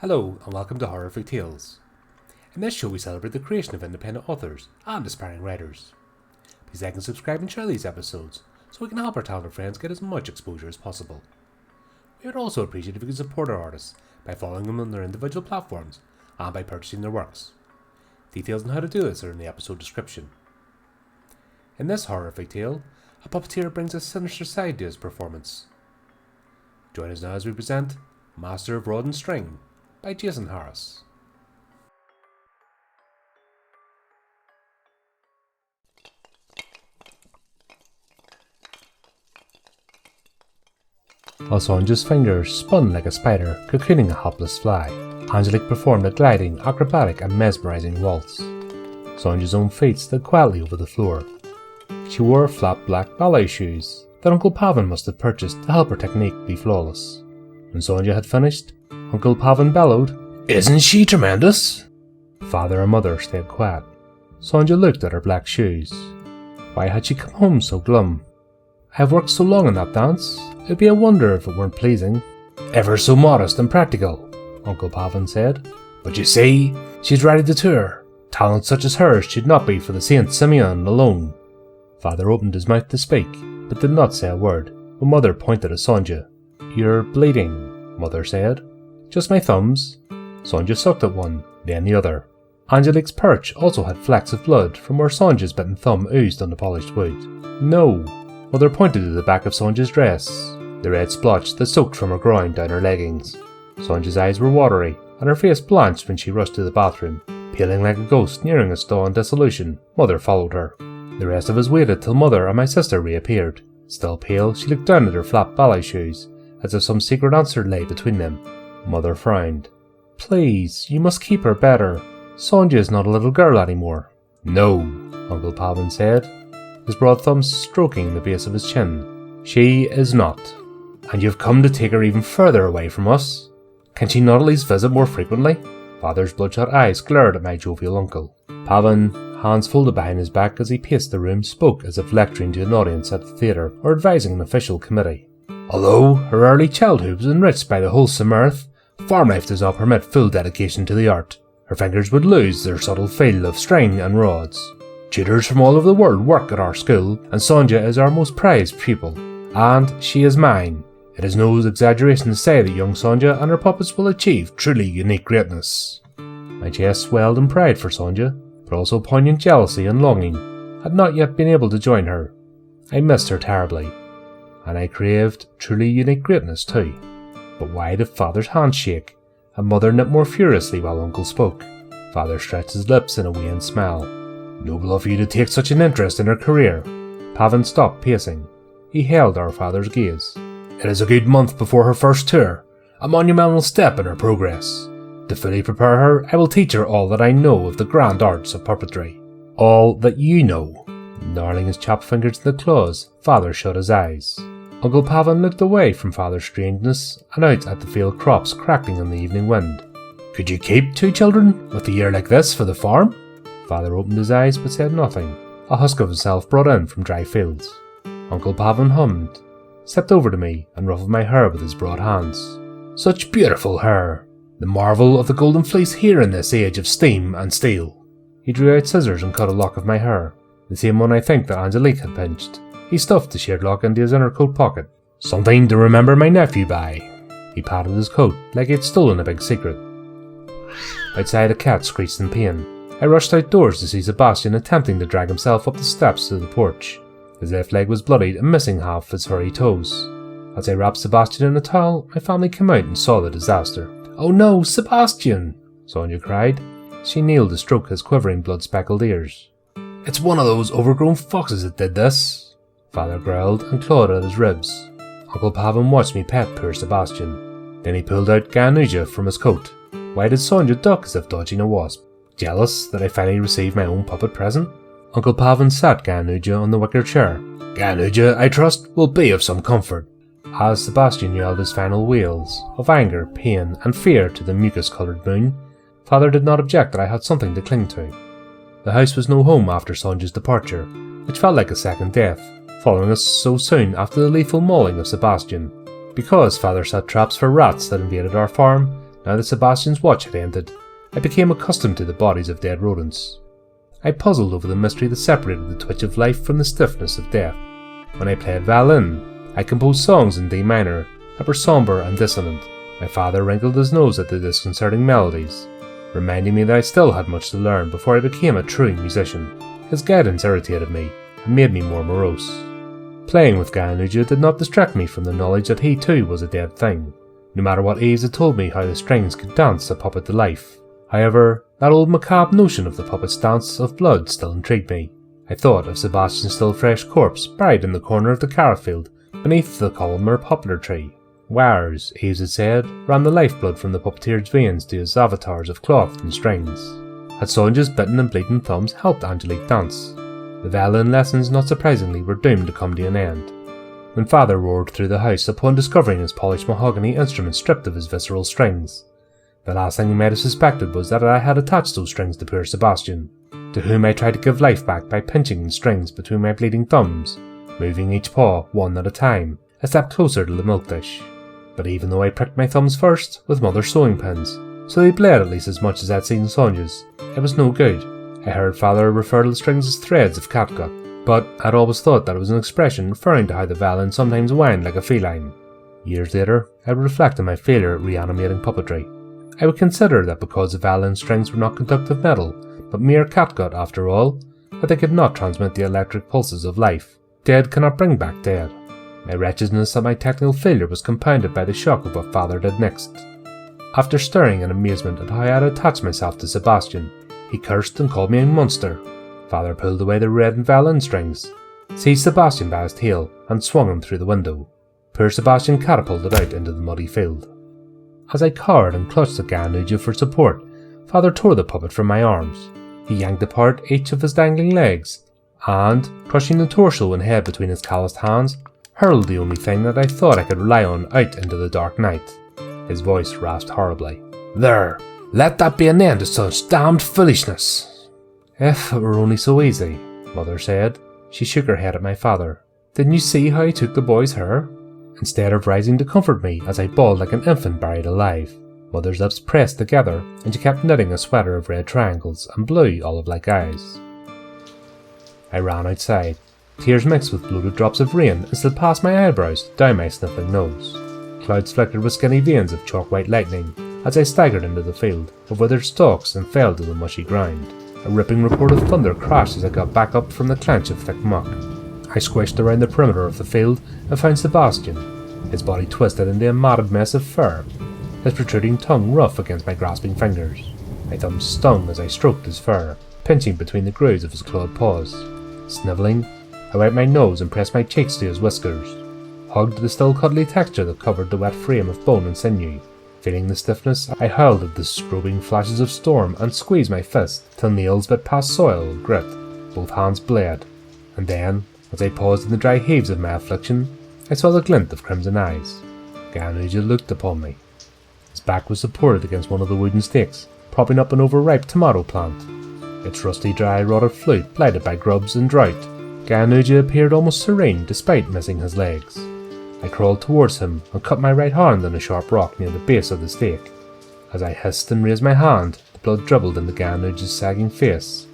Hello and welcome to Horrific Tales. In this show we celebrate the creation of independent authors and aspiring writers. Please like and subscribe and share these episodes so we can help our talented friends get as much exposure as possible. We would also appreciate if you could support our artists by following them on their individual platforms and by purchasing their works. Details on how to do this are in the episode description. In this horrific tale, a puppeteer brings a sinister side to his performance. Join us now as we present Master of Rod and String by Jason Harris. While Sonja's fingers spun like a spider, cocooning a helpless fly, Angelique performed a gliding, acrobatic and mesmerizing waltz. Sonja's own feet slid quietly over the floor. She wore flat black ballet shoes that Uncle Pavan must have purchased to help her technique be flawless. When Sonja had finished, Uncle Pavan bellowed, "Isn't she tremendous?" Father and mother stayed quiet. Sonja looked at her black shoes. Why had she come home so glum? "I have worked so long on that dance, it'd be a wonder if it weren't pleasing." "Ever so modest and practical," Uncle Pavan said. "But you see, she's ready to tour. Talent such as hers should not be for the Saint Simeon alone." Father opened his mouth to speak, but did not say a word, when Mother pointed at Sonja. "You're bleeding," Mother said. "Just my thumbs." Sonja sucked at one, then the other. Angelique's perch also had flecks of blood from where Sonja's bitten thumb oozed on the polished wood. "No." Mother pointed to the back of Sonja's dress, the red splotch that soaked from her groin down her leggings. Sonja's eyes were watery, and her face blanched when she rushed to the bathroom. Peeling like a ghost nearing a stall in dissolution, Mother followed her. The rest of us waited till Mother and my sister reappeared. Still pale, she looked down at her flat ballet shoes, as if some secret answer lay between them. Mother frowned. "Please, you must keep her better. Sonja is not a little girl anymore." "No," Uncle Pavan said, his broad thumb stroking the base of his chin. "She is not. And you've come to take her even further away from us. Can she not at least visit more frequently?" Father's bloodshot eyes glared at my jovial uncle. Pavan, hands folded behind his back as he paced the room, spoke as if lecturing to an audience at the theatre or advising an official committee. "Although her early childhood was enriched by the wholesome mirth, farm life does not permit full dedication to the art. Her fingers would lose their subtle feel of string and rods. Tutors from all over the world work at our school, and Sonja is our most prized pupil. And she is mine. It is no exaggeration to say that young Sonja and her puppets will achieve truly unique greatness." My chest swelled in pride for Sonja, but also poignant jealousy and longing. I had not yet been able to join her. I missed her terribly, and I craved truly unique greatness too. But why did Father's hand shake, and Mother knit more furiously while Uncle spoke? Father stretched his lips in a wan smile. "Noble of you to take such an interest in her career." Pavan stopped pacing. He held our father's gaze. "It is a good month before her first tour, a monumental step in her progress. To fully prepare her, I will teach her all that I know of the grand arts of puppetry. All that you know." Gnarling his chopped fingers to the claws, Father shut his eyes. Uncle Pavan looked away from Father's strangeness and out at the field crops crackling in the evening wind. "Could you keep 2 children with a year like this for the farm?" Father opened his eyes but said nothing, a husk of himself brought in from dry fields. Uncle Pavan hummed, stepped over to me and ruffled my hair with his broad hands. "Such beautiful hair! The marvel of the golden fleece here in this age of steam and steel." He drew out scissors and cut a lock of my hair, the same one I think that Angelique had pinched. He stuffed the sheared lock into his inner coat pocket. "Something to remember my nephew by." He patted his coat like he had stolen a big secret. Outside, a cat screeched in pain. I rushed outdoors to see Sebastian attempting to drag himself up the steps to the porch. His left leg was bloodied and missing half his furry toes. As I wrapped Sebastian in a towel, my family came out and saw the disaster. "Oh no, Sebastian!" Sonja cried. She kneeled to stroke his quivering blood-speckled ears. "It's one of those overgrown foxes that did this," Father growled and clawed at his ribs. Uncle Pavan watched me pet poor Sebastian. Then he pulled out Ganuja from his coat. Why did Sonja duck as if dodging a wasp? Jealous that I finally received my own puppet present? Uncle Pavan sat Ganuja on the wicker chair. "Ganuja, I trust, will be of some comfort." As Sebastian yelled his final wails of anger, pain, and fear to the mucus-coloured moon, Father did not object that I had something to cling to. The house was no home after Sonja's departure, which felt like a second death, following us so soon after the lethal mauling of Sebastian. Because Father set traps for rats that invaded our farm, Now that Sebastian's watch had ended, I became accustomed to the bodies of dead rodents. I puzzled over the mystery that separated the twitch of life from the stiffness of death. When I played violin, I composed songs in D minor that were sombre and dissonant. My father wrinkled his nose at the disconcerting melodies, reminding me that I still had much to learn before I became a true musician. His guidance irritated me and made me more morose. Playing with Ganuja did not distract me from the knowledge that he too was a dead thing, no matter what Eves had told me how the strings could dance a puppet to life. However, that old macabre notion of the puppet's dance of blood still intrigued me. I thought of Sebastian's still fresh corpse buried in the corner of the carrot field beneath the columnar poplar tree. Wires, Eves had said, ran the lifeblood from the puppeteer's veins to his avatars of cloth and strings. Had Sonja's bitten and bleeding thumbs helped Angelique dance? The violin lessons, not surprisingly, were doomed to come to an end. When father roared through the house upon discovering his polished mahogany instrument stripped of his visceral strings, the last thing he might have suspected was that I had attached those strings to poor Sebastian, to whom I tried to give life back by pinching the strings between my bleeding thumbs, moving each paw, one at a time, a step closer to the milk dish. But even though I pricked my thumbs first with mother's sewing pins, so they bled at least as much as I'd seen Sonja's, it was no good. I heard father refer to the strings as threads of catgut, but I'd always thought that it was an expression referring to how the violin sometimes whined like a feline. Years later, I would reflect on my failure at reanimating puppetry. I would consider that because the violin strings were not conductive metal, but mere catgut after all, that they could not transmit the electric pulses of life. Dead cannot bring back dead. My wretchedness at my technical failure was compounded by the shock of what father did next. After staring in amazement at how I had attached myself to Sebastian, he cursed and called me a monster. Father pulled away the red violin strings, seized Sebastian by his tail, and swung him through the window. Poor Sebastian catapulted out into the muddy field. As I cowered and clutched at Ganuja for support, father tore the puppet from my arms. He yanked apart each of his dangling legs, and, crushing the torso and head between his calloused hands, hurled the only thing that I thought I could rely on out into the dark night. His voice rasped horribly. "There! Let that be an end to such damned foolishness!" "If it were only so easy," mother said. She shook her head at my father. "Didn't you see how he took the boy's hair?" Instead of rising to comfort me as I bawled like an infant buried alive, mother's lips pressed together and she kept knitting a sweater of red triangles and blue olive-like eyes. I ran outside. Tears mixed with bloated drops of rain and slid past my eyebrows down my sniffling nose. Clouds flickered with skinny veins of chalk-white lightning as I staggered into the field of withered stalks and fell to the mushy ground. A ripping report of thunder crashed as I got back up from the clench of thick muck. I squished around the perimeter of the field and found Sebastian, his body twisted into a matted mess of fur, his protruding tongue rough against my grasping fingers. My thumbs stung as I stroked his fur, pinching between the grooves of his clawed paws. Snivelling, I wiped my nose and pressed my cheeks to his whiskers, hugged the still cuddly texture that covered the wet frame of bone and sinew. Feeling the stiffness, I hurled at the strobing flashes of storm and squeezed my fist till nails bit past soil and grit. Both hands bled, and then, as I paused in the dry heaves of my affliction, I saw the glint of crimson eyes. Ganuja looked upon me. His back was supported against one of the wooden stakes, propping up an overripe tomato plant. Its rusty dry rotted flute blighted by grubs and drought, Ganuja appeared almost serene despite missing his legs. I crawled towards him and cut my right hand on a sharp rock near the base of the stake. As I hissed and raised my hand, the blood dribbled into Ganuja's sagging face.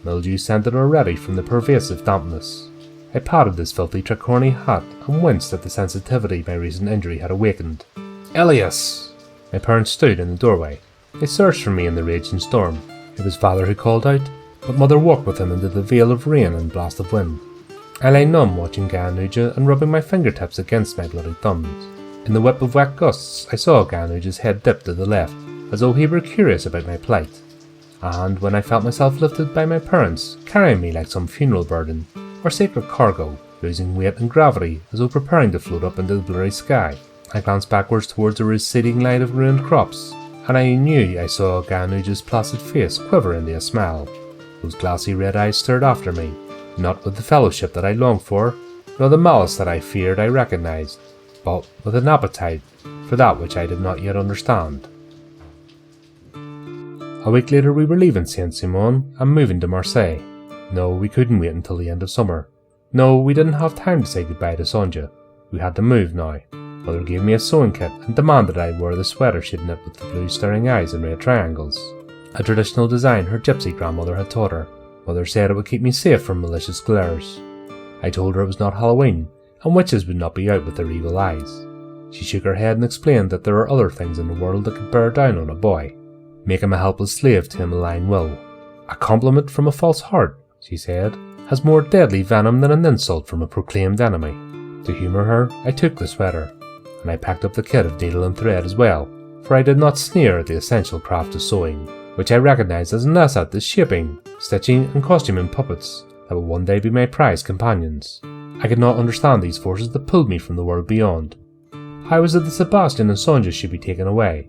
Mildew scented already from the pervasive dampness. I patted his filthy tricorny hat and winced at the sensitivity my recent injury had awakened. "Elias!" My parents stood in the doorway. They searched for me in the raging storm. It was father who called out, but mother walked with him into the veil of rain and blast of wind. I lay numb watching Ganuja and rubbing my fingertips against my bloody thumbs. In the whip of wet gusts I saw Ganuja's head dip to the left, as though he were curious about my plight. And when I felt myself lifted by my parents, carrying me like some funeral burden, or sacred cargo, losing weight and gravity as though preparing to float up into the blurry sky, I glanced backwards towards the receding line of ruined crops, and I knew I saw Ganuja's placid face quiver into a smile. Those glassy red eyes stared after me, not with the fellowship that I longed for, nor the malice that I feared I recognized, but with an appetite for that which I did not yet understand. A week later we were leaving Saint-Simon and moving to Marseille. No, we couldn't wait until the end of summer. No, we didn't have time to say goodbye to Sonja. We had to move now, Mother gave me a sewing kit and demanded I wear the sweater she'd knit with the blue staring eyes and red triangles, a traditional design her gypsy grandmother had taught her. Mother said it would keep me safe from malicious glares. I told her it was not Halloween, and witches would not be out with their evil eyes. She shook her head and explained that there are other things in the world that could bear down on a boy, make him a helpless slave to a malign will. A compliment from a false heart, she said, has more deadly venom than an insult from a proclaimed enemy. To humour her, I took the sweater, and I packed up the kit of needle and thread as well, for I did not sneer at the essential craft of sewing, which I recognised as an asset to shaping, stitching and costuming puppets that would one day be my prized companions. I could not understand these forces that pulled me from the world beyond. How was it that Sebastian and Sonja should be taken away,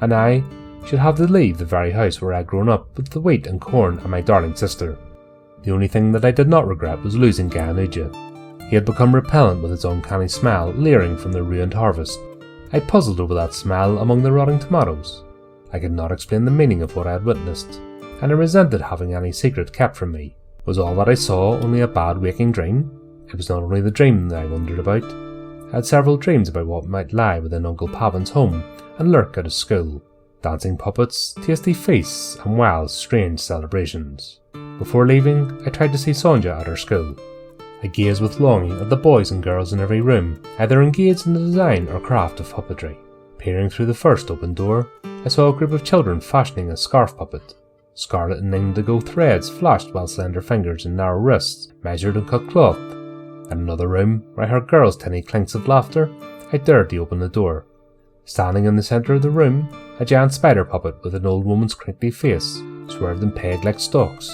and I should have to leave the very house where I had grown up with the wheat and corn and my darling sister? The only thing that I did not regret was losing Ganuja. He had become repellent with his uncanny smell leering from the ruined harvest. I puzzled over that smell among the rotting tomatoes. I could not explain the meaning of what I had witnessed, and I resented having any secret kept from me. Was all that I saw only a bad waking dream? It was not only the dream that I wondered about. I had several dreams about what might lie within Uncle Pavin's home and lurk at his school. Dancing puppets, tasty feasts, and wild, strange celebrations. Before leaving, I tried to see Sonja at her school. I gazed with longing at the boys and girls in every room, either engaged in the design or craft of puppetry. Peering through the first open door, I saw a group of children fashioning a scarf puppet. Scarlet and indigo threads flashed while slender fingers and narrow wrists measured and cut cloth. In another room, where I heard girls' tiny clinks of laughter, I dared to open the door. Standing in the centre of the room, a giant spider puppet with an old woman's crinkly face swerved in peg-like stalks.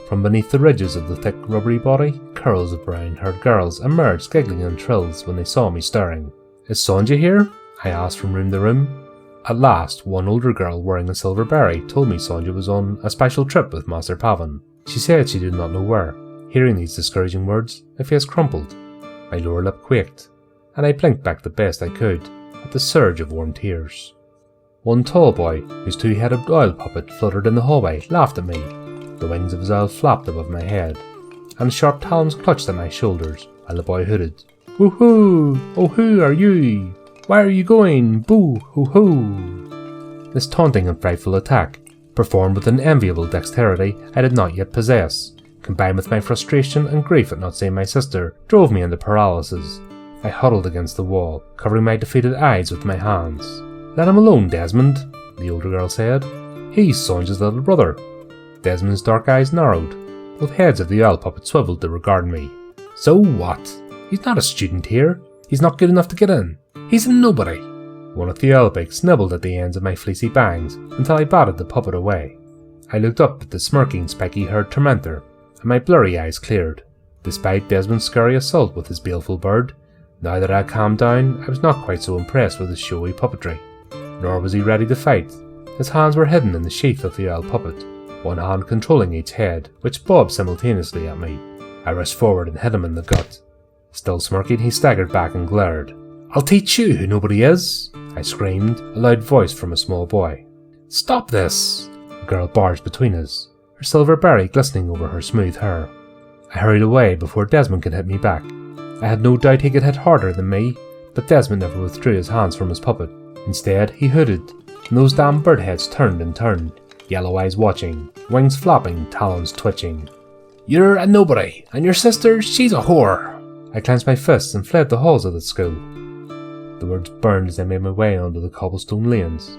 From beneath the ridges of the thick rubbery body, curls of brown-haired girls emerged giggling in trills when they saw me staring. "Is Sonja here?" I asked from room to room. At last, one older girl wearing a silver berry told me Sonja was on a special trip with Master Pavin. She said she did not know where. Hearing these discouraging words, my face crumpled, my lower lip quaked, and I blinked back the best I could at the surge of warm tears. One tall boy, whose two-headed oil puppet fluttered in the hallway, laughed at me. The wings of his owl flapped above my head, and sharp talons clutched at my shoulders, while the boy hooted, "Woo-hoo! Oh, who are you? Where are you going? Boo! Hoo-hoo!" This taunting and frightful attack, performed with an enviable dexterity I did not yet possess, combined with my frustration and grief at not seeing my sister, drove me into paralysis. I huddled against the wall, covering my defeated eyes with my hands. "Let him alone, Desmond," the older girl said. "He's Sonja's little brother." Desmond's dark eyes narrowed. Both heads of the owl puppet swiveled to regard me. "So what? He's not a student here. He's not good enough to get in. He's a nobody." One of the owlbeaks nibbled at the ends of my fleecy bangs until I batted the puppet away. I looked up at the smirking, spiky-haired tormentor, and my blurry eyes cleared. Despite Desmond's scurry assault with his baleful bird, now that I had calmed down, I was not quite so impressed with his showy puppetry. Nor was he ready to fight. His hands were hidden in the sheath of the owl puppet, one hand controlling each head, which bobbed simultaneously at me. I rushed forward and hit him in the gut. Still smirking, he staggered back and glared. "I'll teach you who nobody is!" I screamed, a loud voice from a small boy. "Stop this!" The girl barged between us, her silver berry glistening over her smooth hair. I hurried away before Desmond could hit me back. I had no doubt he could hit harder than me, but Desmond never withdrew his hands from his puppet. Instead, he hooted, and those damn bird heads turned and turned, yellow eyes watching, wings flapping, talons twitching. "You're a nobody, and your sister, she's a whore!" I clenched my fists and fled the halls of the school. The words burned as I made my way onto the cobblestone lanes.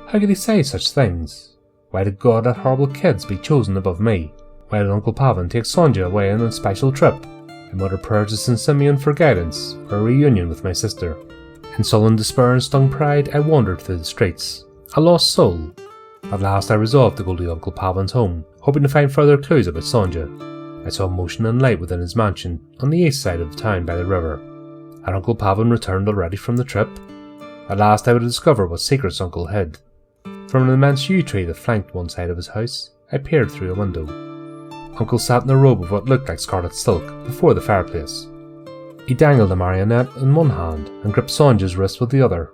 How could he say such things? Why did God let horrible kids be chosen above me? Why did Uncle Pavin take Sonja away on a special trip? I muttered prayers to St. Simeon for guidance, for a reunion with my sister. In sullen despair and stung pride, I wandered through the streets, a lost soul. At last I resolved to go to Uncle Pavin's home, hoping to find further clues about Sonja. I saw motion and light within his mansion, on the east side of the town by the river. Had Uncle Pavin returned already from the trip? At last I would discover what secrets Uncle hid. From an immense yew tree that flanked one side of his house, I peered through a window. Uncle sat in a robe of what looked like scarlet silk before the fireplace. He dangled a marionette in one hand and gripped Sonja's wrist with the other.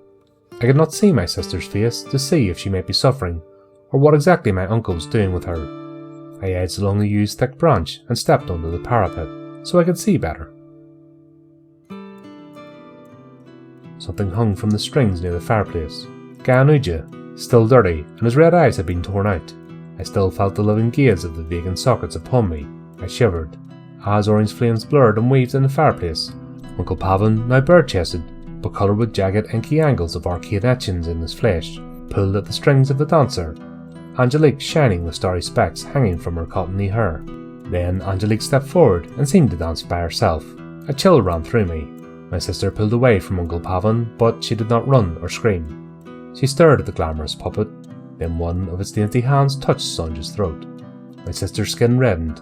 I could not see my sister's face to see if she might be suffering, or what exactly my uncle was doing with her. I edged along the yew's thick branch and stepped onto the parapet, so I could see better. Something hung from the strings near the fireplace. Ganuja, still dirty, and his red eyes had been torn out. I still felt the living gaze of the vacant sockets upon me. I shivered. As orange flames blurred and waved in the fireplace, Uncle Pavan, now bird-chested, but coloured with jagged inky angles of arcade etchings in his flesh, pulled at the strings of the dancer, Angelique shining with starry specks hanging from her cottony hair. Then Angelique stepped forward and seemed to dance by herself. A chill ran through me. My sister pulled away from Uncle Pavan, but she did not run or scream. She stared at the glamorous puppet, then one of its dainty hands touched Sonja's throat. My sister's skin reddened.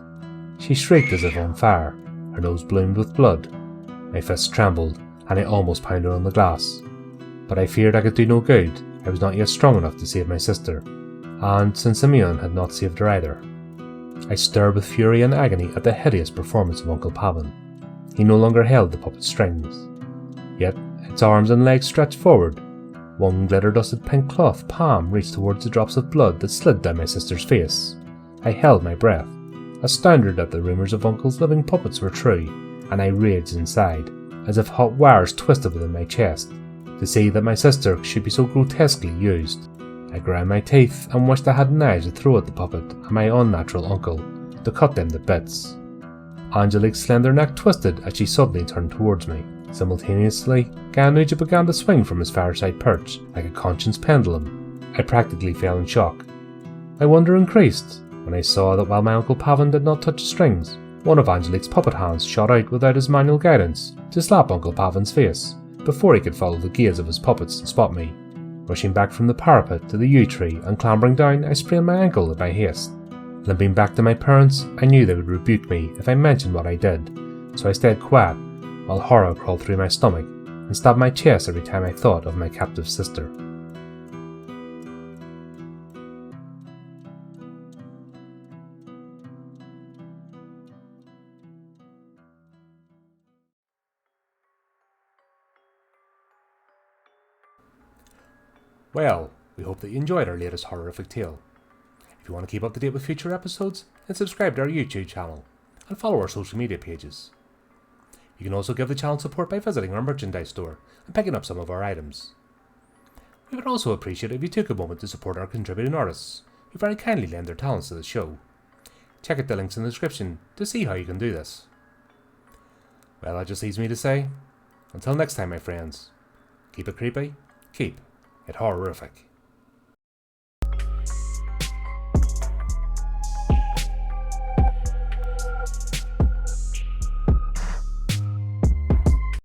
She shrieked as if on fire. Her nose bloomed with blood. My fists trembled, and I almost pounded on the glass. But I feared I could do no good. I was not yet strong enough to save my sister, and since Simeon had not saved her either. I stirred with fury and agony at the hideous performance of Uncle Pavan. He no longer held the puppet's strings. Yet its arms and legs stretched forward. One glitter-dusted pink cloth palm reached towards the drops of blood that slid down my sister's face. I held my breath, astounded that the rumours of Uncle's living puppets were true, and I raged inside, as if hot wires twisted within my chest, to see that my sister should be so grotesquely used. I ground my teeth and wished I had knives to throw at the puppet and my unnatural uncle, to cut them to bits. Angelique's slender neck twisted as she suddenly turned towards me. Simultaneously, Ganuja began to swing from his fireside perch like a conscience pendulum. I practically fell in shock. My wonder increased when I saw that while my Uncle Pavan did not touch the strings, one of Angelique's puppet hands shot out without his manual guidance to slap Uncle Pavan's face before he could follow the gaze of his puppets and spot me. Rushing back from the parapet to the yew tree and clambering down, I sprained my ankle in my haste. Limping back to my parents, I knew they would rebuke me if I mentioned what I did, so I stayed quiet while horror crawled through my stomach and stabbed my chest every time I thought of my captive sister. Well, we hope that you enjoyed our latest horrific tale. If you want to keep up to date with future episodes, then subscribe to our YouTube channel and follow our social media pages. You can also give the channel support by visiting our merchandise store and picking up some of our items. We would also appreciate it if you took a moment to support our contributing artists, who very kindly lend their talents to the show. Check out the links in the description to see how you can do this. Well, that just leaves me to say, until next time, my friends, keep it creepy, keep it horrific.